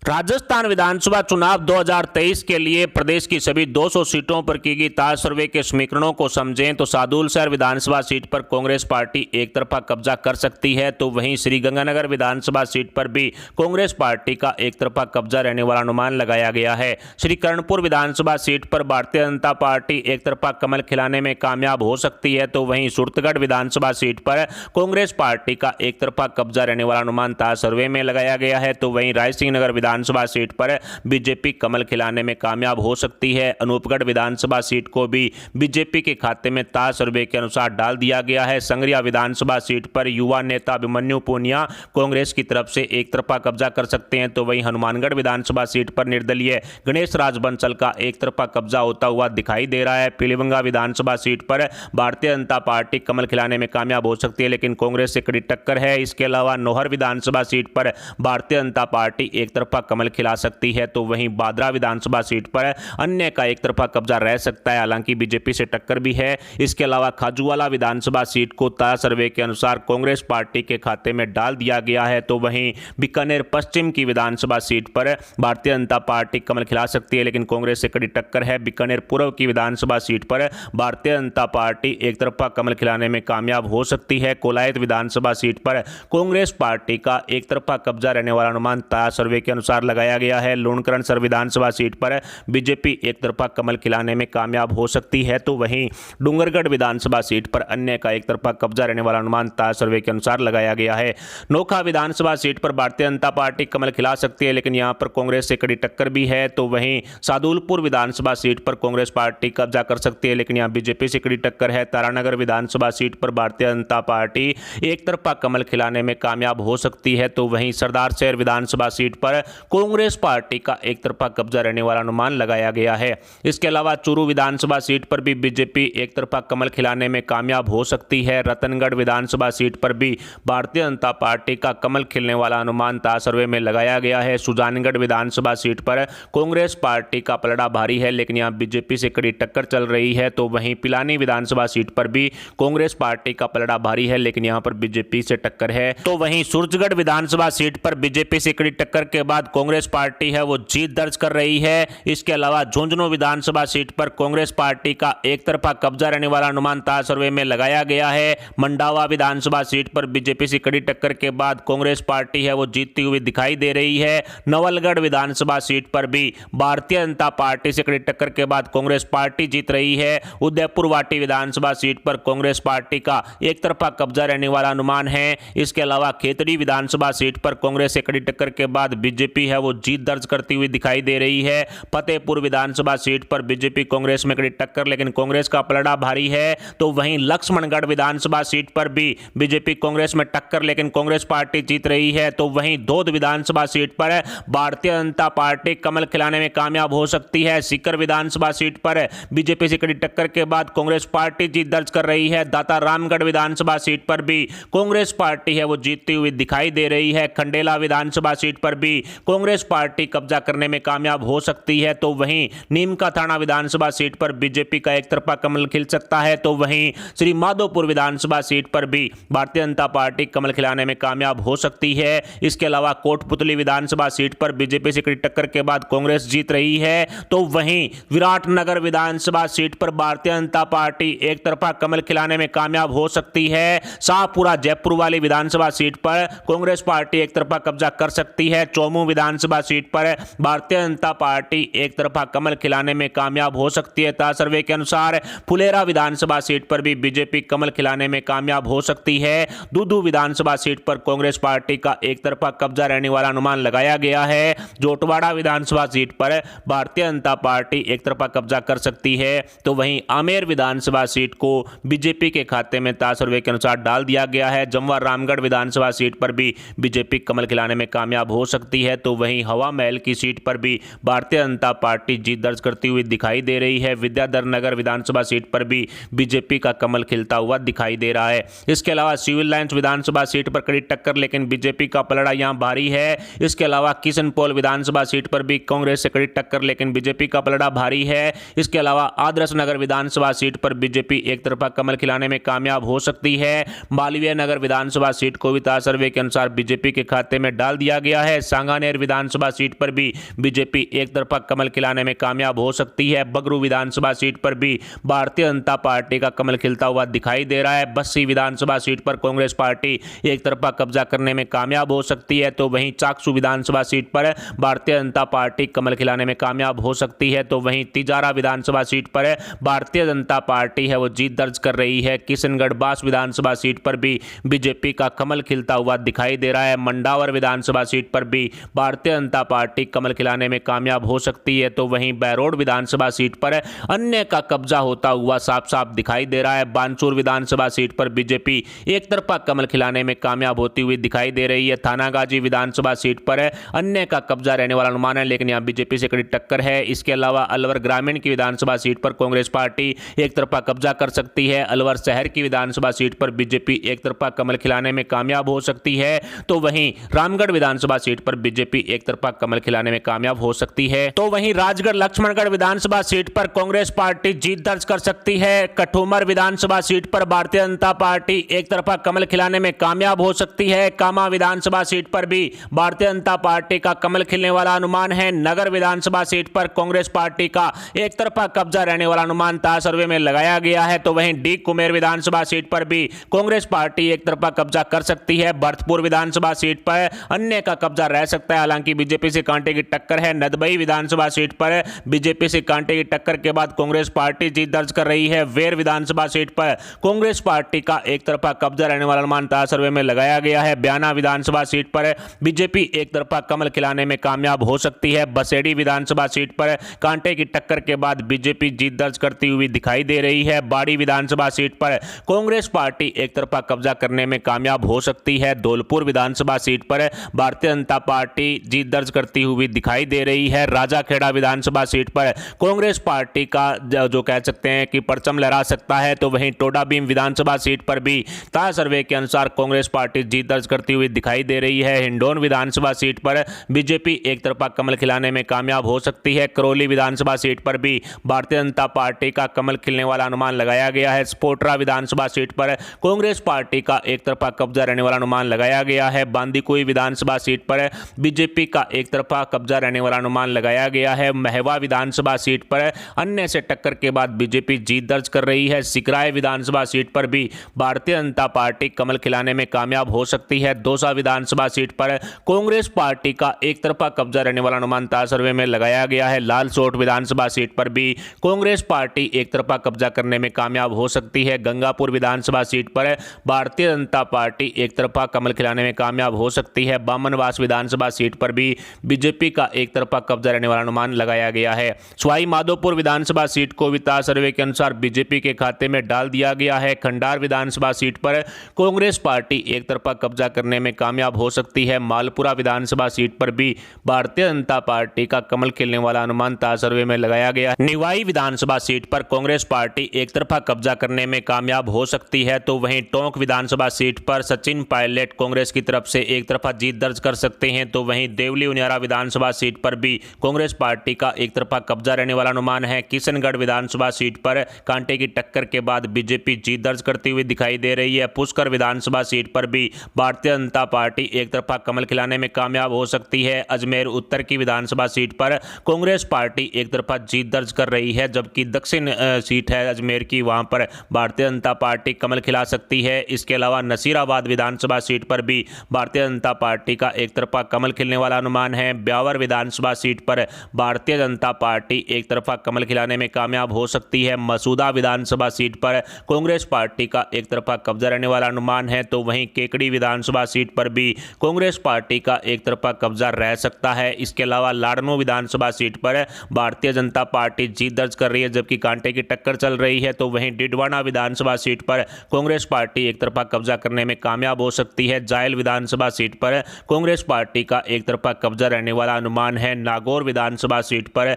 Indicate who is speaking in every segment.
Speaker 1: राजस्थान विधानसभा चुनाव 2023 के लिए प्रदेश की सभी 200 सीटों पर की गई ताज सर्वे के समीकरणों को समझें तो सादुलशहर विधानसभा सीट पर कांग्रेस पार्टी एक तरफा कब्जा कर सकती है, तो वहीं श्रीगंगानगर विधानसभा सीट पर भी कांग्रेस पार्टी का एक तरफा कब्जा रहने वाला अनुमान लगाया गया है। श्री कर्णपुर विधानसभा सीट पर भारतीय जनता पार्टी एक तरफा कमल खिलाने में कामयाब हो सकती है, तो वहीं सूरतगढ़ विधानसभा सीट पर कांग्रेस पार्टी का एक तरफा कब्जा रहने वाला अनुमान ताज सर्वे में लगाया गया है। तो वहीं रायसिंह नगर विधानसभा सीट पर बीजेपी कमल खिलाने में कामयाब हो सकती है। अनूपगढ़ विधानसभा सीट को भी बीजेपी के खाते में ताज सर्वे के अनुसार डाल दिया गया है। संगरिया विधानसभा सीट पर युवा नेता अभिमन्यु पूनिया कांग्रेस की तरफ से एक तरफा कब्जा कर सकते हैं, तो वहीं हनुमानगढ़ विधानसभा सीट पर निर्दलीय गणेश राज बंसल का एक तरफा कब्जा होता हुआ दिखाई दे रहा है। पीलीभंगा विधानसभा सीट पर भारतीय जनता पार्टी कमल खिलाने में कामयाब हो सकती है, लेकिन कांग्रेस से कड़ी टक्कर है। इसके अलावा नौहर विधानसभा सीट पर भारतीय जनता पार्टी एक तरफा कमल खिला सकती है, तो वहीं बादरा विधानसभा सीट पर अन्य का एक तरफा कब्जा रह सकता है, हालांकि बीजेपी से टक्कर भी है। इसके अलावा खाजूवाला विधानसभा सीट को ताज सर्वे के अनुसार कांग्रेस पार्टी के खाते में डाल दिया गया है, तो वहीं बीकानेर पश्चिम की विधानसभा सीट पर भारतीय जनता पार्टी कमल खिला सकती है, लेकिन कांग्रेस से कड़ी टक्कर है। बीकानेर पूर्व की विधानसभा सीट पर भारतीय जनता पार्टी एक तरफा कमल खिलाने में कामयाब हो सकती है। कोलायत विधानसभा सीट पर कांग्रेस पार्टी का एक तरफा कब्जा रहने वाला अनुमान ताज सर्वे के अनुसार लगाया गया है। लूणकरणसर विधानसभा सीट पर बीजेपी एक तरफा कमल खिलाने में कामयाब हो सकती है, तो वहीं डूंगरगढ़ विधानसभा सीट पर अन्य का एक तरफा कब्जा रहने वाला अनुमान ताज सर्वे के अनुसार लगाया गया है। नोखा विधानसभा सीट पर भारतीय जनता पार्टी कमल खिला सकती है, लेकिन यहां पर कांग्रेस से कड़ी टक्कर भी है, तो वहीं सादुलपुर विधानसभा सीट पर कांग्रेस पार्टी कब्जा कर सकती है, लेकिन यहां बीजेपी से कड़ी टक्कर है। तारानगर विधानसभा सीट पर भारतीय जनता पार्टी एक तरफा कमल खिलाने में कामयाब हो सकती है, तो वहीं सरदार शहर विधानसभा सीट पर कांग्रेस पार्टी का एक तरफा कब्जा रहने वाला अनुमान लगाया गया है। इसके अलावा चूरू विधानसभा सीट पर भी बीजेपी एक तरफा कमल खिलाने में कामयाब हो सकती है। रतनगढ़ विधानसभा सीट पर भी भारतीय जनता पार्टी का कमल खिलने वाला अनुमान ताज सर्वे में लगाया गया है। सुजानगढ़ विधानसभा सीट पर कांग्रेस पार्टी का पलड़ा भारी है, लेकिन यहां बीजेपी से कड़ी टक्कर चल रही है, तो वहीं पिलानी विधानसभा सीट पर भी कांग्रेस पार्टी का पलड़ा भारी है, लेकिन यहां पर बीजेपी से टक्कर है। तो वहीं सूरजगढ़ विधानसभा सीट पर बीजेपी से कड़ी टक्कर के बाद कांग्रेस पार्टी है वो जीत दर्ज कर रही है। इसके अलावा झुंझुनू विधानसभा सीट पर कांग्रेस पार्टी का एक तरफा कब्जा रहने वाला अनुमान ताज सर्वे में लगाया गया है। मंडावा विधानसभा सीट पर बीजेपी से कड़ी टक्कर के बाद कांग्रेस पार्टी है वो जीतती हुई दिखाई दे रही है। नवलगढ़ विधानसभा सीट पर भी भारतीय जनता पार्टी से कड़ी टक्कर के बाद कांग्रेस पार्टी जीत रही है। उदयपुर वाटी विधानसभा सीट पर कांग्रेस पार्टी का एक तरफा कब्जा रहने वाला अनुमान है। इसके अलावा खेतड़ी विधानसभा सीट पर कांग्रेस से कड़ी टक्कर के बाद बीजेपी है वो जीत दर्ज करती हुई दिखाई दे रही है। फतेहपुर विधानसभा सीट पर बीजेपी कांग्रेस में कड़ी टक्कर, लेकिन कांग्रेस का पलड़ा भारी है, तो वहीं लक्ष्मणगढ़ विधानसभा सीट पर भी बीजेपी कांग्रेस में टक्कर, लेकिन कांग्रेस पार्टी जीत रही है। तो वहीं धोद विधानसभा सीट पर भारतीय जनता पार्टी कमल खिलाने में कामयाब हो सकती है। सीकर विधानसभा सीट पर बीजेपी से कड़ी टक्कर के बाद कांग्रेस पार्टी जीत दर्ज कर रही है। दाता रामगढ़ विधानसभा सीट पर भी कांग्रेस पार्टी है वो जीतती हुई दिखाई दे रही है। खंडेला विधानसभा सीट पर भी कांग्रेस पार्टी कब्जा करने में कामयाब हो सकती है, तो वहीं नीमका थाना विधानसभा सीट पर बीजेपी का एक तरफा कमल खिल सकता है, तो वहीं श्री माधोपुर विधानसभा सीट पर भी भारतीय जनता पार्टी कमल खिलाने में कामयाब हो सकती है। इसके अलावा कोटपुतली विधानसभा सीट पर बीजेपी से कड़ी टक्कर के बाद कांग्रेस जीत रही है, तो वहीं विराटनगर विधानसभा सीट पर भारतीय जनता पार्टी एक तरफा कमल खिलाने में कामयाब हो सकती है। शाहपुरा जयपुर वाली विधानसभा सीट पर कांग्रेस पार्टी एक तरफा कब्जा कर सकती है। चौमू विधानसभा सीट पर भारतीय जनता पार्टी एक तरफा कमल खिलाने में कामयाब हो सकती है ताज सर्वे के अनुसार। फुलेरा विधानसभा सीट पर भी बीजेपी कमल खिलाने में कामयाब हो सकती है। दूदू विधानसभा सीट पर कांग्रेस पार्टी का एक तरफा कब्जा रहने वाला अनुमान लगाया गया है। जोटवाड़ा विधानसभा सीट पर भारतीय जनता पार्टी एक तरफा कब्जा कर सकती है, तो वहीं आमेर विधानसभा सीट को बीजेपी के खाते में ताज सर्वे के अनुसार डाल दिया गया है। जमवा रामगढ़ विधानसभा सीट पर भी बीजेपी कमल खिलाने में कामयाब हो सकती है, तो वहीं हवा महल की सीट पर भी भारतीय जनता पार्टी जीत दर्ज करती हुई दिखाई दे रही है। विद्याधर नगर विधानसभा सीट पर भी बीजेपी का कमल खिलता हुआ दिखाई दे रहा है। इसके अलावा सिविल लाइंस विधानसभा सीट पर कड़ी टक्कर, लेकिन बीजेपी का पलड़ा यहां भारी है। इसके अलावा किशनपोल विधानसभा सीट पर भी कांग्रेस से कड़ी टक्कर, लेकिन बीजेपी का पलड़ा भारी है। इसके अलावा आदर्श नगर विधानसभा सीट पर बीजेपी एक तरफा कमल खिलाने में कामयाब हो सकती है। मालवीय नगर विधानसभा सीट को भी ताज सर्वे के अनुसार बीजेपी के खाते में डाल दिया गया है। सांगानेर अजमेर विधानसभा सीट पर भी बीजेपी एक तरफा कमल खिलाने में कामयाब हो सकती है। बगरू विधानसभा सीट पर भी भारतीय जनता पार्टी का कमल खिलता हुआ दिखाई दे रहा है। बस्सी विधानसभा सीट पर कांग्रेस पार्टी एक तरफा कब्जा करने में कामयाब हो सकती है, तो वहीं चाकसू विधानसभा सीट पर भारतीय जनता पार्टी कमल खिलाने में कामयाब हो सकती है। तो वहीं तिजारा विधानसभा सीट पर भारतीय जनता पार्टी है वो जीत दर्ज कर रही है। किशनगढ़ बास विधानसभा सीट पर भी बीजेपी का कमल खिलता हुआ दिखाई दे रहा है। मंडावर विधानसभा सीट पर भी भारतीय जनता पार्टी कमल खिलाने में कामयाब हो सकती है। तो वहीं बहरोड विधानसभा सीट पर अन्य का कब्जा होता हुआ साफ साफ दिखाई दे रहा है। बानसूर विधानसभा सीट पर बीजेपी एक तरफा कमल खिलाने में कामयाब होती हुई दिखाई दे रही है। थानागाजी विधानसभा सीट पर अन्य का कब्जा रहने वाला अनुमान है, लेकिन यहां बीजेपी से कड़ी टक्कर है। इसके अलावा अलवर ग्रामीण की विधानसभा सीट पर कांग्रेस पार्टी एक तरफा कब्जा कर सकती है। अलवर शहर की विधानसभा सीट पर बीजेपी एक तरफा कमल खिलाने में कामयाब हो सकती है। तो वहीं रामगढ़ विधानसभा सीट पर बीजेपी एक तरफा कमल खिलाने में कामयाब हो सकती है। तो वहीं राजगढ़ लक्ष्मणगढ़ विधानसभा सीट पर कांग्रेस पार्टी जीत दर्ज कर सकती है। कठूमर विधानसभा सीट पर भारतीय जनता पार्टी एक तरफा कमल खिलाने में कामयाब हो सकती है। कामा विधानसभा सीट पर भी भारतीय जनता पार्टी का कमल खिलने वाला अनुमान है। नगर विधानसभा सीट पर कांग्रेस पार्टी का एक तरफा कब्जा रहने वाला अनुमान ताज सर्वे में लगाया गया है। तो वहीं डी कुमेर विधानसभा सीट पर भी कांग्रेस पार्टी एक तरफा कब्जा कर सकती है। भरतपुर विधानसभा सीट पर अन्य का कब्जा रह सकता है, हालांकि बीजेपी से कांटे की टक्कर है। नदबई विधानसभा सीट पर बीजेपी से कांटे की टक्कर के बाद कांग्रेस पार्टी जीत दर्ज कर रही है। वेर विधानसभा सीट पर कांग्रेस पार्टी का एक तरफा कब्जा रहने वाला अनुमान ताज सर्वे में लगाया गया है। बयाना विधानसभा सीट पर बीजेपी एक तरफा कमल खिलाने में कामयाब हो सकती है। बसेड़ी विधानसभा सीट पर कांटे की टक्कर के बाद बीजेपी जीत दर्ज करती हुई दिखाई दे रही है। बाड़ी विधानसभा सीट पर कांग्रेस पार्टी एक तरफा कब्जा करने में कामयाब हो सकती है। धौलपुर विधानसभा सीट पर भारतीय जनता पार्टी जीत दर्ज करती हुई दिखाई दे रही है। राजाखेड़ा विधानसभा सीट पर कांग्रेस पार्टी का जो कह सकते हैं कि परचम लहरा सकता है। तो वहीं टोडाभीम विधानसभा सीट पर भी ताजा सर्वे के अनुसार कांग्रेस पार्टी जीत दर्ज करती हुई दिखाई दे रही है। हिंडौन विधानसभा सीट पर बीजेपी एक तरफा कमल खिलाने में कामयाब हो सकती है। करौली विधानसभा सीट पर भी भारतीय जनता पार्टी का कमल खिलने वाला अनुमान लगाया गया है। स्पोट्रा विधानसभा सीट पर कांग्रेस पार्टी का एक तरफा कब्जा रहने वाला अनुमान लगाया गया है। बांदीकुई विधानसभा सीट पर बीजेपी का एक तरफा कब्जा रहने वाला अनुमान लगाया गया है। महवा विधानसभा सीट पर अन्य से टक्कर के बाद बीजेपी जीत दर्ज कर रही है। सिकराय विधानसभा सीट पर भी भारतीय जनता पार्टी कमल खिलाने में कामयाब हो सकती है। दौसा विधानसभा सीट पर कांग्रेस पार्टी का एक तरफा कब्जा रहने वाला अनुमान ताज सर्वे में लगाया गया है। लालसोट विधानसभा सीट पर भी कांग्रेस पार्टी एक तरफा कब्जा करने में कामयाब हो सकती है। गंगापुर विधानसभा सीट पर भारतीय जनता पार्टी एक तरफा कमल खिलाने में कामयाब हो सकती है। बामनवास विधानसभा सीट पर भी बीजेपी का एक तरफा कब्जा रहने वाला अनुमान लगाया गया है। सवाई माधोपुर विधानसभा सीट को भी ताज सर्वे के अनुसार बीजेपी के खाते में डाल दिया गया है। खंडार विधानसभा सीट पर कांग्रेस पार्टी एक तरफा कब्जा करने में कामयाब हो सकती है। मालपुरा विधानसभा सीट पर भी भारतीय जनता पार्टी का कमल खिलने वाला अनुमान ताज सर्वे में लगाया गया है। निवाई विधानसभा सीट पर कांग्रेस पार्टी एक तरफा कब्जा करने में कामयाब हो सकती है। तो वहीं टोंक विधानसभा सीट पर सचिन पायलट कांग्रेस की तरफ से एक तरफा जीत दर्ज कर सकते हैं। तो वहीं देवली उनियारा विधानसभा सीट पर भी कांग्रेस पार्टी का एक तरफा कब्जा रहने वाला अनुमान है। किशनगढ़ विधानसभा सीट पर कांटे की टक्कर के बाद बीजेपी जीत दर्ज करती हुई दिखाई दे रही है। पुष्कर विधानसभा सीट पर भी भारतीय जनता पार्टी एक तरफा कमल खिलाने में कामयाब हो सकती है। अजमेर उत्तर की विधानसभा सीट पर कांग्रेस पार्टी एक तरफा जीत दर्ज कर रही है, जबकि दक्षिण सीट है अजमेर की, वहां पर भारतीय जनता पार्टी कमल खिला सकती है। इसके अलावा नसीराबाद विधानसभा सीट पर भी भारतीय जनता पार्टी का एक तरफा कमल खिलने वाला अनुमान है। ब्यावर विधानसभा सीट पर भारतीय जनता पार्टी एक तरफा कमल खिलाने में कामयाब हो सकती है। मसूदा विधानसभा सीट पर कांग्रेस पार्टी का एक तरफा कब्जा रहने वाला अनुमान है। तो वहीं केकड़ी विधानसभा सीट पर भी कांग्रेस पार्टी का एक तरफा कब्जा रह सकता है। इसके अलावा लाडनो विधानसभा सीट पर भारतीय जनता पार्टी जीत दर्ज कर रही है, जबकि कांटे की टक्कर चल रही है। तो वहीं डिडवाना विधानसभा सीट पर कांग्रेस पार्टी एक तरफा कब्जा करने में कामयाब हो सकती है। जायल विधानसभा सीट पर कांग्रेस पार्टी का एक तरफा कब्जा रहने वाला अनुमान है। नागौर विधानसभा सीट पर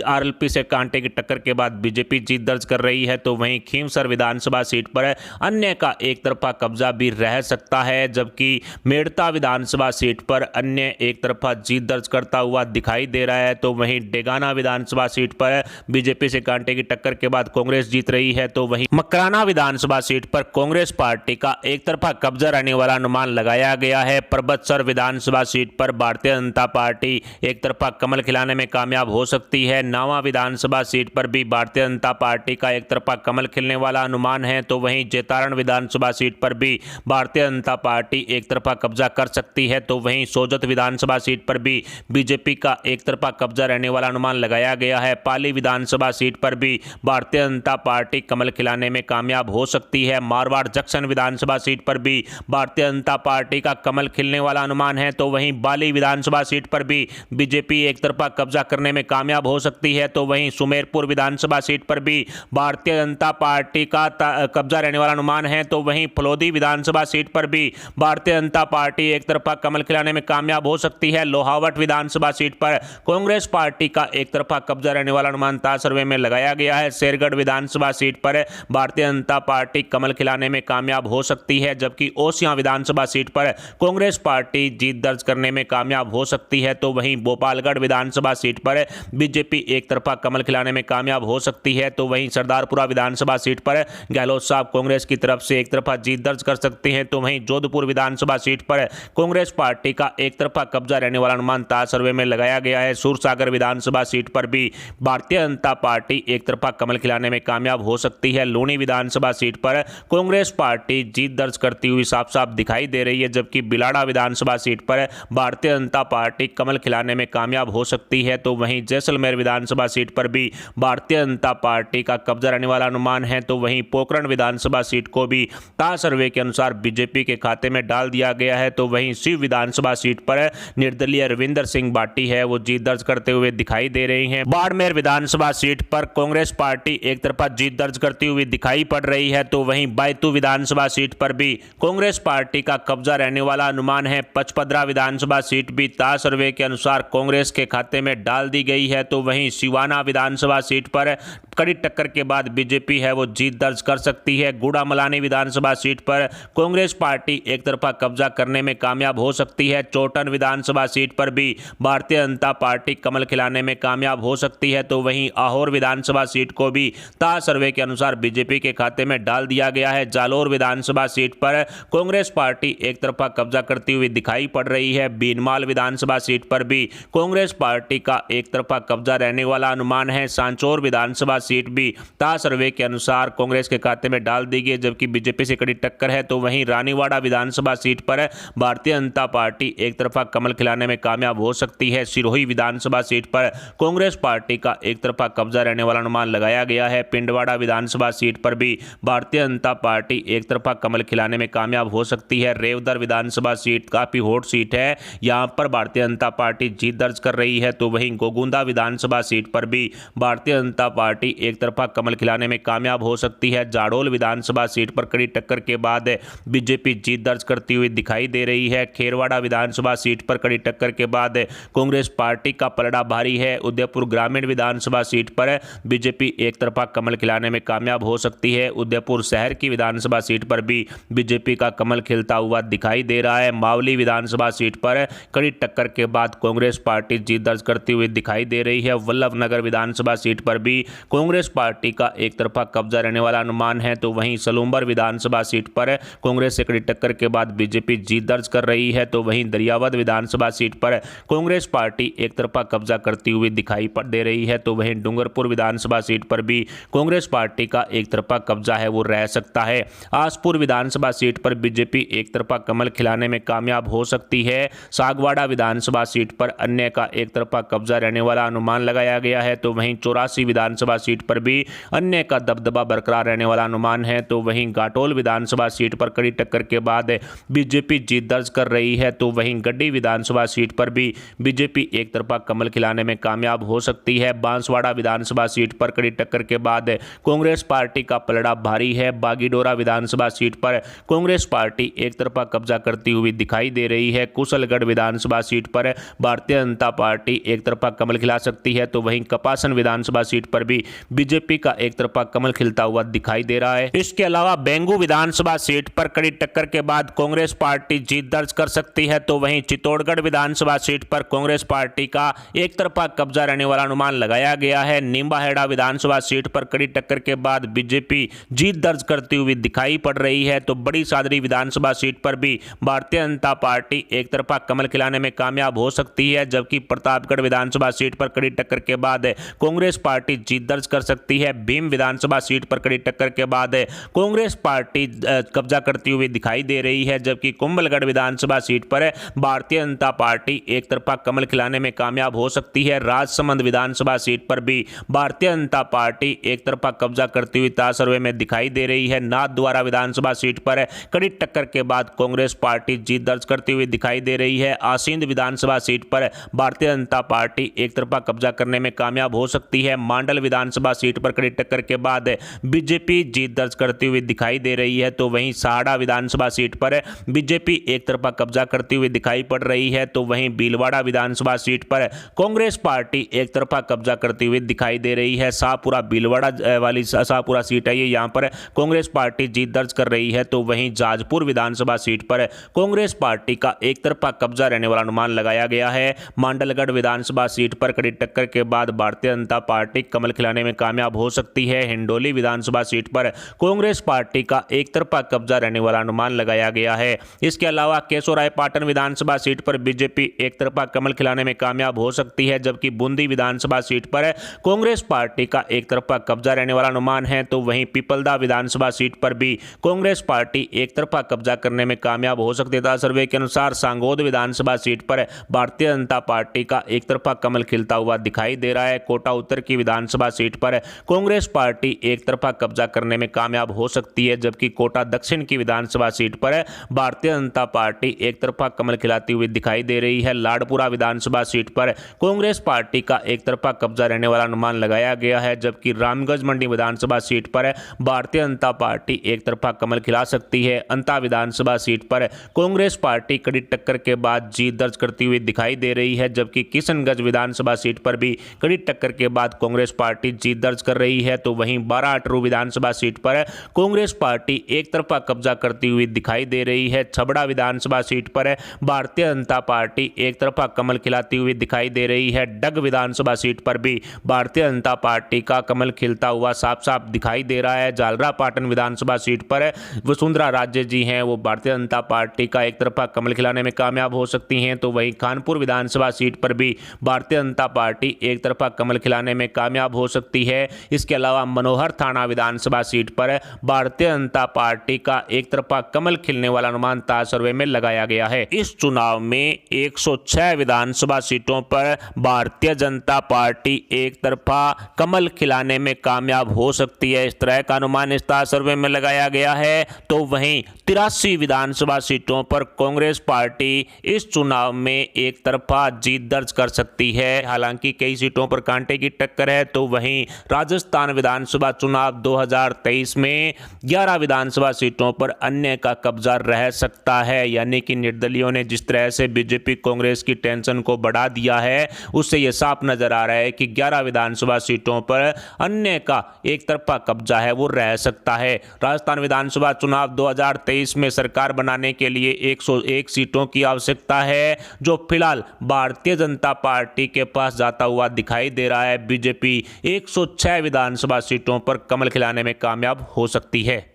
Speaker 1: आरएलपी से कांटे की टक्कर के बाद बीजेपी जीत दर्ज कर रही है। तो वहीं खीमसर विधानसभा सीट पर अन्य का एक तरफा कब्जा भी रह सकता है, जबकि मेड़ता विधानसभा सीट पर अन्य एक तरफा जीत दर्ज करता हुआ दिखाई दे रहा है। तो वहीं डेगाना विधानसभा सीट पर बीजेपी से कांटे की टक्कर के बाद कांग्रेस जीत रही है। तो वहीं मकराना विधानसभा सीट पर कांग्रेस पार्टी का एक तरफा कब्जा रहने वाला अनुमान लगाया गया है। परबतसर विधानसभा सीट पर भारतीय जनता पार्टी एक तरफा कमल खिलाने में कामयाब हो सकती है। नावा विधानसभा सीट पर भी भारतीय जनता पार्टी का एक तरफा कमल खिलने वाला अनुमान है, तो वहीं जेतारण विधानसभा सीट पर भी भारतीय जनता पार्टी एक तरफा कब्जा कर सकती है। तो वहीं सोजत विधानसभा सीट पर भी बीजेपी का एक तरफा कब्जा रहने वाला अनुमान लगाया गया है। पाली विधानसभा सीट पर भी भारतीय जनता पार्टी कमल खिलाने में कामयाब हो सकती है। मारवाड़ जंक्शन विधानसभा सीट पर भी भारतीय जनता पार्टी का कमल खिलने वाला अनुमान है। तो वहीं बाली विधानसभा सीट पर भी बीजेपी एक तरफा कब्जा करने में कामयाब हो सकती है। तो वहीं सुमेरपुर विधानसभा सीट पर भी भारतीय जनता पार्टी का कब्जा रहने वाला अनुमान है। तो वहीं फलोदी विधानसभा सीट पर भी भारतीय जनता पार्टी एक तरफा कमल खिलाने में कामयाब हो सकती है। लोहावट विधानसभा सीट पर कांग्रेस पार्टी का एक तरफा कब्जा रहने वाला अनुमान ताज सर्वे में लगाया गया है। शेरगढ़ विधानसभा सीट पर भारतीय जनता पार्टी कमल खिलाने में कामयाब हो सकती है, जबकि ओसियां विधानसभा सीट पर कांग्रेस पार्टी जीत दर्ज करने में कामयाब हो सकती है। तो वहीं भोपालगढ़ विधानसभा सीट पर बीजेपी एक तरफा कमल खिलाने में कामयाब हो सकती है। तो वहीं सरदारपुरा विधानसभा सीट पर गहलोत साहब कांग्रेस की तरफ से एक तरफा जीत दर्ज कर सकते हैं। तो वहीं जोधपुर विधानसभा सीट पर कांग्रेस पार्टी का एक तरफा कब्जा रहने वाला अनुमान ताज सर्वे में लगाया गया है। सूरसागर विधानसभा सीट पर भी भारतीय जनता पार्टी एक तरफा कमल खिलाने में कामयाब हो सकती है। लूनी विधानसभा सीट पर कांग्रेस पार्टी जीत दर्ज करती हुई साफ साफ दिखाई दे रही है, जबकि बिलाड़ा विधानसभा सीट पर भारतीय जनता पार्टी कमल खिलाने में कामयाब हो सकती है। तो वहीं जैसलमेर विधानसभा सीट पर भी भारतीय जनता पार्टी का कब्जा रहने वाला अनुमान है। तो वहीं पोखरण विधानसभा सीट को भी ताज सर्वे के अनुसार बीजेपी के खाते में डाल दिया गया है। तो वहीं शिव विधानसभा सीट पर निर्दलीय रविंदर सिंह बाटी है, वो जीत दर्ज करते हुए दिखाई दे रही हैं। बाड़मेर विधानसभा सीट पर कांग्रेस पार्टी एक तरफा जीत दर्ज करती हुई दिखाई पड़ रही है। तो वहीं बैतू विधानसभा सीट पर भी कांग्रेस पार्टी का कब्जा रहने वाला अनुमान है। पचपदरा विधानसभा सीट भी ताज सर्वे के अनुसार कांग्रेस के खाते में डाल दी गई है। तो वहीं सिवाना विधानसभा सीट पर कड़ी टक्कर के बाद बीजेपी है वो जीत दर्ज कर सकती है। गुड़ामलानी विधानसभा सीट पर कांग्रेस पार्टी एक तरफा कब्जा करने में कामयाब हो सकती है। चोटन विधानसभा सीट पर भी भारतीय जनता पार्टी कमल खिलाने में कामयाब हो सकती है। तो वहीं आहोर विधानसभा सीट को भी ताज सर्वे के अनुसार बीजेपी के खाते में डाल दिया गया है। जालोर विधानसभा सीट पर कांग्रेस पार्टी एक तरफा कब्जा करती हुई दिखाई पड़ रही है। बीनमाल विधानसभा सीट पर भी कांग्रेस पार्टी का एक तरफा कब्जा रहने वाला अनुमान है। सांचौर विधानसभा सीट भी ताज सर्वे के अनुसार कांग्रेस के खाते में डाल दी गई, जबकि बीजेपी से कड़ी टक्कर है। तो वहीं रानीवाड़ा विधानसभा सीट पर भारतीय जनता पार्टी एक तरफा कमल खिलाने में कामयाब हो सकती है। सिरोही विधानसभा सीट पर कांग्रेस पार्टी का एक तरफा कब्जा रहने वाला अनुमान लगाया गया है। पिंडवाड़ा विधानसभा सीट पर भी भारतीय जनता पार्टी एक तरफा कमल खिलाने में कामयाब हो सकती है। रेवदर विधानसभा सीट काफी हॉट सीट है, यहां पर भारतीय जनता पार्टी जीत दर्ज कर रही है। तो वहीं गोगुंदा विधानसभा सीट पर भी भारतीय जनता पार्टी एक तरफा कमल खिलाने में कामयाब हो सकती है। जाडोल विधानसभा सीट पर कड़ी टक्कर के बाद बीजेपी जीत दर्ज करती हुई दिखाई दे रही है। खेरवाड़ा विधानसभा सीट पर कड़ी टक्कर के बाद कांग्रेस पार्टी का पलड़ा भारी है। उदयपुर ग्रामीण विधानसभा सीट पर बीजेपी एक तरफा कमल खिलाने में कामयाब हो सकती है। उदयपुर शहर की विधानसभा सीट पर भी बीजेपी का कमल खिलता हुआ दिखाई दे रहा है। मावली विधानसभा सीट पर कड़ी टक्कर के बाद कांग्रेस पार्टी जीत दर्ज करती हुई दिखाई दे रही है। वल्लभनगर विधानसभा सीट पर भी कांग्रेस पार्टी का एक तरफा कब्जा रहने वाला अनुमान है। तो वहीं सलूम्बर विधानसभा सीट पर कांग्रेस से कड़ी टक्कर के बाद बीजेपी जीत दर्ज कर रही है। तो वहीं दरियावद विधानसभा सीट पर कांग्रेस पार्टी एक तरफा कब्जा करती हुई दिखाई दे रही है। तो वहीं डूंगरपुर विधानसभा सीट पर भी कांग्रेस पार्टी का एक तरफा कब्जा है वो रह सकता है। आसपुर विधानसभा सीट पर बीजेपी एक तरफा कमल खिलाने में कामयाब हो सकती है। सागवाड़ा विधानसभा सीट पर अन्य का एक तरफा कब्जा रहने वाला अनुमान लगाया गया है। तो वहीं 84 विधानसभा सीट पर भी अन्य का दबदबा बरकरार रहने वाला अनुमान है। तो वहीं घाटोल विधानसभा सीट पर कड़ी टक्कर के बाद बीजेपी जीत दर्ज कर रही है। तो वहीं गड्डी विधानसभा सीट पर भी बीजेपी एक तरफा कमल खिलाने में कामयाब हो सकती है। बांसवाड़ा विधानसभा सीट पर कड़ी टक्कर के बाद कांग्रेस पार्टी का पलड़ा भारी है। बागीडोरा विधानसभा सीट पर कांग्रेस पार्टी एक तरफा कब्जा करती हुई दिखाई दे रही है। कुशलगढ़ विधानसभा सीट पर भारतीय जनता पार्टी एक तरफा कमल खिला सकती है। तो वहीं कपासन विधानसभा सीट पर भी बीजेपी का एक तरफा कमल खिलता हुआ दिखाई दे रहा है। इसके अलावा बेंगू विधानसभा सीट पर कड़ी टक्कर के बाद कांग्रेस पार्टी जीत दर्ज कर सकती है। तो वहीं चित्तौड़गढ़ विधानसभा सीट पर कांग्रेस पार्टी का एक तरफा कब्जा रहने वाला अनुमान लगाया गया है। निम्बाहेड़ा विधानसभा सीट पर कड़ी टक्कर के बाद बीजेपी जीत दर्ज करती हुई दिखाई पड़ रही है। तो बड़ी सादरी विधानसभा सीट पर भी भारतीय जनता पार्टी एक तरफा कमल कमल खिलाने में कामयाब हो सकती है, जबकि प्रतापगढ़ विधानसभा सीट पर कड़ी टक्कर के बाद कांग्रेस पार्टी जीत दर्ज कर सकती है। भीम विधानसभा सीट पर कड़ी टक्कर के बाद कांग्रेस पार्टी कब्जा करती हुई दिखाई दे रही है, जबकि कुंभलगढ़ विधानसभा सीट पर भारतीय जनता पार्टी एक तरफा कमल खिलाने में कामयाब हो सकती है। राजसमंद विधानसभा सीट पर भी भारतीय जनता पार्टी एक तरफा कब्जा करती हुई ताज सर्वे में दिखाई दे रही है। नाथद्वारा विधानसभा सीट पर कड़ी टक्कर के बाद कांग्रेस पार्टी जीत दर्ज करती हुई दिखाई दे रही है। आसींद विधानसभा सीट पर भारतीय जनता पार्टी एक तरफा कब्जा करने में कामयाब हो सकती है। मांडल विधानसभा सीट पर कड़ी टक्कर के बाद बीजेपी जीत दर्ज करती हुई दिखाई दे रही है, तो वहीं सहाड़ा विधानसभा सीट पर बीजेपी एक तरफा कब्जा करती हुई दिखाई पड़ रही है, तो वहीं भीलवाड़ा विधानसभा सीट पर कांग्रेस पार्टी एक तरफा कब्जा करती हुई दिखाई दे रही है। शाहपुरा भीलवाड़ा वाली शाहपुरा सीट है, ये यहां पर कांग्रेस पार्टी जीत दर्ज कर रही है, तो वहीं जाजपुर विधानसभा सीट पर कांग्रेस पार्टी का एक तरफा कब्जा रहने वाला अनुमान लगाया गया है। मांडलगढ़ विधानसभा सीट पर कड़ी टक्कर के बाद भारतीय जनता पार्टी कमल खिलाने में कामयाब हो सकती है। हिंडोली विधानसभा सीट पर कांग्रेस पार्टी का एक तरफा कब्जा रहने वाला अनुमान लगाया गया है। इसके अलावा केशोरायपाटन विधानसभा सीट पर बीजेपी एक तरफा कमल खिलाने में कामयाब हो सकती है, जबकि बूंदी विधानसभा सीट पर कांग्रेस पार्टी का एक तरफा कब्जा रहने वाला अनुमान है, तो वहीं पिपलदा विधानसभा सीट पर भी कांग्रेस पार्टी एक तरफा कब्जा करने में कामयाब हो सकती है। सर्वे के अनुसार सांगोद विधानसभा सीट पर भारतीय जनता पार्टी का एक तरफा कमल खिलता हुआ दिखाई दे रहा है। कोटा उत्तर की विधानसभा सीट पर कांग्रेस पार्टी एक तरफा कब्जा करने में कामयाब हो सकती है, जबकि कोटा दक्षिण की विधानसभा सीट पर भारतीय जनता पार्टी एक तरफा कमल खिलाती हुई दिखाई दे रही है। लाडपुरा विधानसभा सीट पर कांग्रेस पार्टी का एक तरफा कब्जा रहने वाला अनुमान लगाया गया है, जबकि रामगंज मंडी विधानसभा सीट पर भारतीय जनता पार्टी एक तरफा कमल खिला सकती है। अंता विधानसभा सीट पर कांग्रेस पार्टी कड़ी टक्कर के बाद जीत दर्ज करती हुई दिखाई दे रही है, जबकि किशनगंज विधानसभा सीट पर भी कड़ी टक्कर के बाद कांग्रेस पार्टी जीत दर्ज कर रही है, तो वहीं बाराअटरू विधानसभा सीट पर कांग्रेस पार्टी एक तरफा कब्जा करती हुई दिखाई दे रही है। छबड़ा विधानसभा सीट पर भारतीय जनता पार्टी एक तरफा कमल खिलाती हुई दिखाई दे रही है। डग विधानसभा सीट पर भी भारतीय जनता पार्टी का कमल खिलता हुआ साफ साफ दिखाई दे रहा है। झालरापाटन विधानसभा सीट पर वसुंधरा राजे जी हैं, वो भारतीय जनता पार्टी का एक तरफा कमल खिलाने में कामयाब हो सकती हैं, तो वहीं कानपुर विधानसभा सीट पर भी भारतीय जनता पार्टी एक तरफा कमल खिलाने में कामयाब हो सकती है। इसके अलावा मनोहर थाना विधानसभा सीट पर भारतीय जनता पार्टी का एक तरफा कमल खिलने वाला अनुमान ताज सर्वे में लगाया गया है। इस चुनाव में 106 विधानसभा सीटों पर भारतीय जनता पार्टी एक तरफा कमल खिलाने में कामयाब हो सकती है, इस तरह का अनुमान इस ताज सर्वे में लगाया गया है। तो वहीं 83 विधानसभा सीटों पर कांग्रेस पार्टी इस चुनाव में एक तरफा जीत दर्ज कर सकती है। हालांकि कई सीटों पर कांटे की टक्कर है, तो वहीं राजस्थान विधानसभा चुनाव 2023 में 11 विधानसभा सीटों पर अन्य का कब्जा रह सकता है, यानी कि निर्दलीयों ने जिस तरह से बीजेपी कांग्रेस की टेंशन को बढ़ा दिया है, उससे यह साफ नजर आ रहा है कि 11 विधानसभा सीटों पर अन्य का एक तरफा कब्जा है वो रह सकता है। राजस्थान विधानसभा चुनाव 2023 में सरकार बनाने के लिए 101 सीटों की आवश्यकता है, जो फिलहाल भारतीय जनता पार्टी के पास जाता हुआ दिखाई दे रहा है। बीजेपी 106 विधानसभा सीटों पर कमल खिलाने में कामयाब हो सकती है।